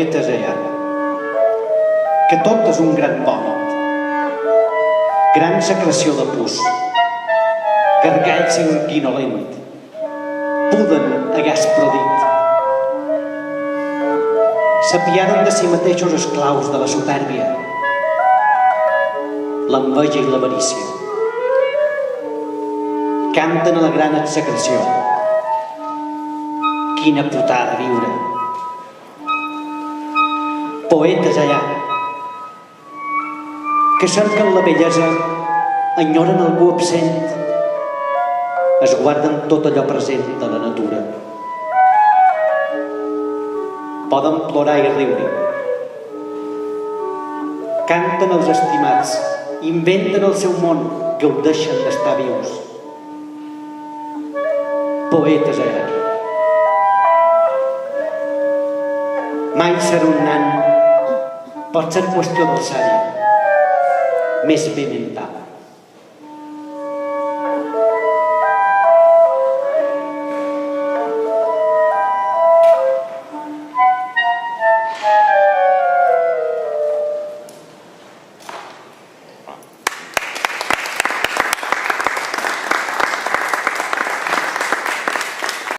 poetes allà, que tot és un gran vòmit, gran secreció de pus, gargall sanguinolent, puden a gas prodit. S'apiaren de si mateixos esclaus de la supèrbia, l'enveja i l'avarícia. Canten a la gran execració. Quina putada viure. Poetes allà, que cerquen la bellesa, enyoren algú absent, es guarden tot allò present de la natura. Poden plorar i riure. Canten els estimats, inventen el seu món, gaudeixen d'estar vius. Poetes allà. Mai ser un nan pot ser qüestió d'alçària, més bé mental.